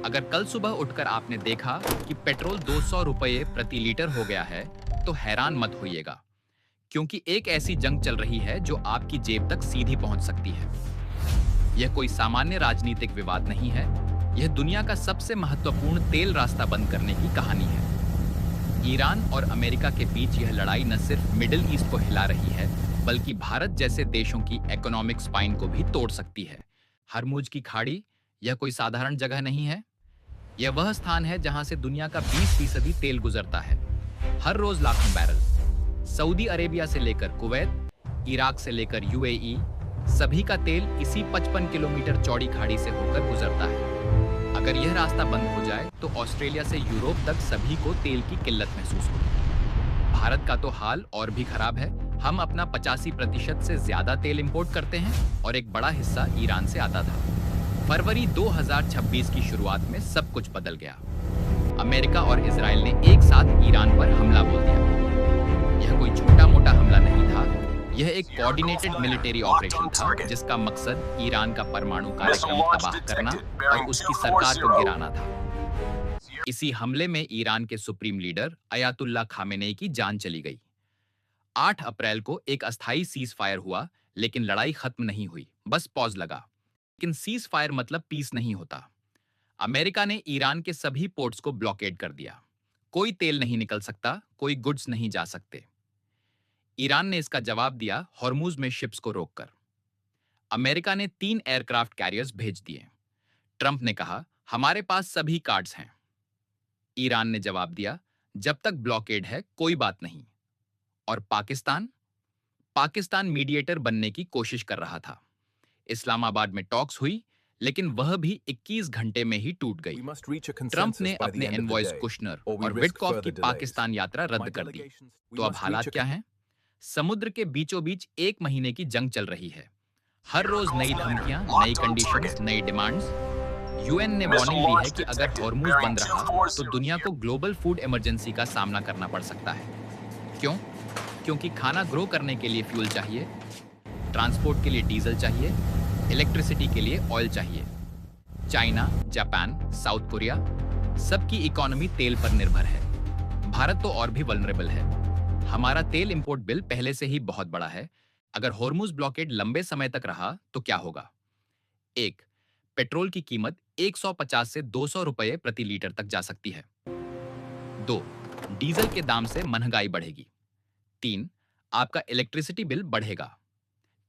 अगर कल सुबह उठकर आपने देखा कि पेट्रोल 200 रुपये प्रति लीटर हो गया है, तो हैरान मत होइएगा, क्योंकि एक ऐसी जंग चल रही है जो आपकी जेब तक सीधी पहुंच सकती है। यह कोई सामान्य राजनीतिक विवाद नहीं है, यह दुनिया का सबसे महत्वपूर्ण तेल रास्ता बंद करने की कहानी है। ईरान और अमेरिका के बीच यह लड़ाई न सिर्फ मिडिल ईस्ट को हिला रही है, बल्कि भारत जैसे देशों की इकोनॉमिक स्पाइन को भी तोड़ सकती है। हरमुज की खाड़ी यह कोई साधारण जगह नहीं है। यह वह स्थान है जहां से दुनिया का 20% तेल गुजरता है, हर रोज लाखों बैरल। सऊदी अरेबिया से लेकर कुवैत, इराक से लेकर यूएई, सभी का तेल इसी 55 किलोमीटर चौड़ी खाड़ी से होकर गुजरता है। अगर यह रास्ता बंद हो जाए तो ऑस्ट्रेलिया से यूरोप तक सभी को तेल की किल्लत महसूस होगी। भारत का तो हाल और भी खराब है। हम अपना 85% से ज्यादा तेल इंपोर्ट करते हैं और एक बड़ा हिस्सा ईरान से आता था। फरवरी 2026 की शुरुआत में सब कुछ बदल गया। अमेरिका और इजराइल ने एक साथ ईरान पर हमला बोल दिया। यह कोई छोटा मोटा हमला नहीं था, यह एक कोऑर्डिनेटेड मिलिट्री ऑपरेशन था जिसका मकसद ईरान का परमाणु कार्यक्रम तबाह करना और उसकी सरकार को गिराना था। इसी हमले में ईरान के सुप्रीम लीडर अयातुल्ला खामेनेई की जान चली गई। 8 अप्रैल को एक अस्थायी सीज फायर हुआ, लेकिन लड़ाई खत्म नहीं हुई, बस पॉज लगा। लेकिन सीज फायर मतलब पीस नहीं होता। अमेरिका ने ईरान के सभी पोर्ट्स को ब्लॉकेड कर दिया। कोई तेल नहीं निकल सकता, कोई गुड्स नहीं जा सकते। ईरान ने इसका जवाब दिया हॉर्मुज में शिप्स को रोककर। अमेरिका ने 3 एयरक्राफ्ट कैरियर्स भेज दिए। ट्रंप ने कहा, हमारे पास सभी कार्ड्स हैं। ईरान ने जवाब दिया, जब तक ब्लॉकेड है कोई बात नहीं। और पाकिस्तान पाकिस्तान मीडिएटर बनने की कोशिश कर रहा था। इस्लामाबाद में टॉक्स हुई, लेकिन वह भी 21 घंटे में ही टूट गई। ट्रंप ने अपने एनवॉयज कुशनर और विटकॉफ की पाकिस्तान यात्रा रद्द कर दी। तो अब हालात क्या हैं? समुद्र के बीचों बीच 1 महीने की जंग चल रही है। हर रोज नई धमकियां, नई कंडीशंस, नई डिमांड्स। यूएन ने वार्निंग दी है कि अगर हॉर्मुज बंद रहा तो दुनिया को ग्लोबल फूड इमरजेंसी का सामना करना पड़ सकता है। क्यों? क्योंकि खाना ग्रो करने के लिए फ्यूल चाहिए, ट्रांसपोर्ट के लिए डीजल चाहिए, इलेक्ट्रिसिटी के लिए ऑयल चाहिए। चाइना, जापान, साउथ कोरिया, सबकी इकोनॉमी तेल पर निर्भर है। भारत तो और भी वल्नरेबल है। हमारा तेल इंपोर्ट बिल पहले से ही बहुत बड़ा है। अगर हॉर्मुज ब्लॉकेड लंबे समय तक रहा तो क्या होगा? 1. पेट्रोल की कीमत 150 से 200 रुपये प्रति लीटर तक जा सकती है। 2. डीजल के दाम से महंगाई बढ़ेगी। 3. आपका इलेक्ट्रिसिटी बिल बढ़ेगा।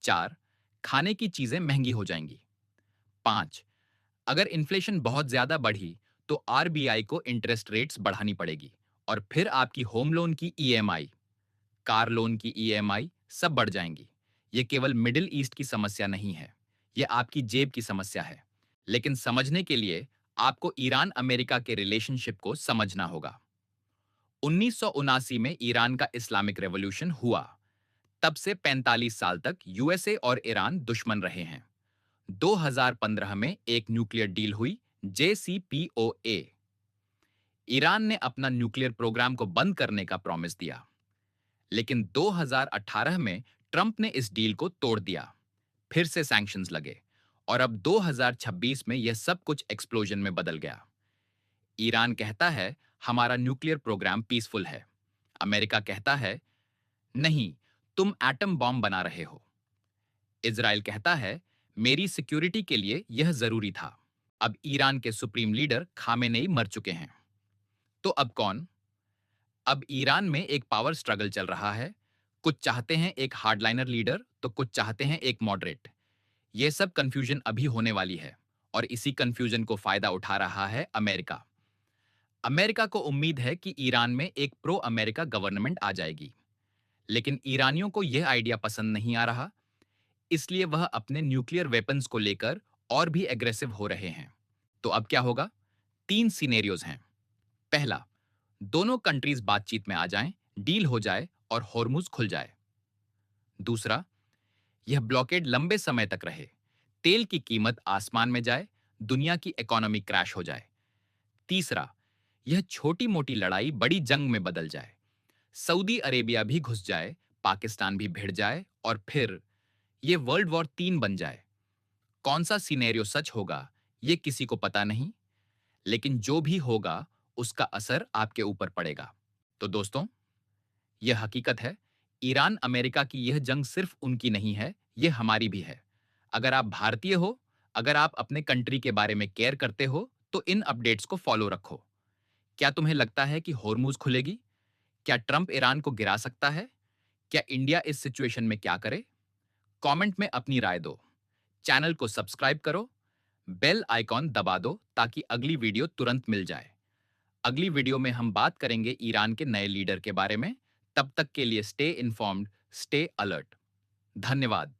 4. खाने की चीजें महंगी हो जाएंगी। 5. अगर इन्फ्लेशन बहुत ज्यादा बढ़ी तो आरबीआई को इंटरेस्ट रेट्स बढ़ानी पड़ेगी और फिर आपकी होम लोन की ईएमआई, कार लोन की ईएमआई सब बढ़ जाएंगी। ये केवल मिडिल ईस्ट की समस्या नहीं है, ये आपकी जेब की समस्या है। लेकिन समझने के लिए आपको ईरान अमेरिका के रिलेशनशिप को समझना होगा। 1979 में ईरान का इस्लामिक रेवोल्यूशन हुआ। तब से 45 साल तक यूएसए और ईरान दुश्मन रहे हैं। 2015 में एक न्यूक्लियर डील हुई, JCPOA। ईरान ने अपना न्यूक्लियर प्रोग्राम को बंद करने का प्रॉमिस दिया, लेकिन 2018 में ट्रंप ने इस डील को तोड़ दिया। फिर से सैंक्शंस लगे और अब 2026 में यह सब कुछ एक्सप्लोजन में बदल गया। ईरान कहता है हमारा न्यूक्लियर प्रोग्राम पीसफुल है। अमेरिका कहता है नहीं, तुम एटम बॉम्ब बना रहे हो। इजराइल कहता है मेरी सिक्योरिटी के लिए यह जरूरी था। अब ईरान के सुप्रीम लीडर खामेनेई मर चुके हैं। तो अब कौन? अब ईरान में एक पावर स्ट्रगल चल रहा है। कुछ चाहते हैं एक हार्डलाइनर लीडर, तो कुछ चाहते हैं एक मॉडरेट। यह सब कंफ्यूजन अभी होने वाली है और इसी कंफ्यूजन को फायदा उठा रहा है अमेरिका। अमेरिका को उम्मीद है कि ईरान में एक प्रो अमेरिका गवर्नमेंट आ जाएगी, लेकिन ईरानियों को यह आइडिया पसंद नहीं आ रहा, इसलिए वह अपने न्यूक्लियर वेपन्स को लेकर और भी एग्रेसिव हो रहे हैं। तो अब क्या होगा? 3 सिनेरियोज हैं। पहला, दोनों कंट्रीज बातचीत में आ जाएं, डील हो जाए और हॉर्मुज खुल जाए। दूसरा, यह ब्लॉकेड लंबे समय तक रहे, तेल की कीमत आसमान में जाए, दुनिया की इकोनॉमी क्रैश हो जाए। तीसरा, यह छोटी मोटी लड़ाई बड़ी जंग में बदल जाए, सऊदी अरेबिया भी घुस जाए, पाकिस्तान भी भिड़ जाए और फिर यह वर्ल्ड वॉर 3 बन जाए। कौन सा सिनेरियो सच होगा, यह किसी को पता नहीं, लेकिन जो भी होगा, उसका असर आपके ऊपर पड़ेगा। तो दोस्तों, यह हकीकत है, ईरान अमेरिका की यह जंग सिर्फ उनकी नहीं है, यह हमारी भी है। अगर आप भारतीय हो, अगर आप अपने कंट्री के बारे में केयर करते हो, तो इन अपडेट्स को फॉलो रखो। क्या तुम्हें लगता है कि होर्मुज खुलेगी? क्या ट्रंप ईरान को गिरा सकता है? क्या इंडिया इस सिचुएशन में क्या करे? कमेंट में अपनी राय दो। चैनल को सब्सक्राइब करो, बेल आइकॉन दबा दो ताकि अगली वीडियो तुरंत मिल जाए। अगली वीडियो में हम बात करेंगे ईरान के नए लीडर के बारे में। तब तक के लिए स्टे इन्फॉर्म्ड, स्टे अलर्ट। धन्यवाद।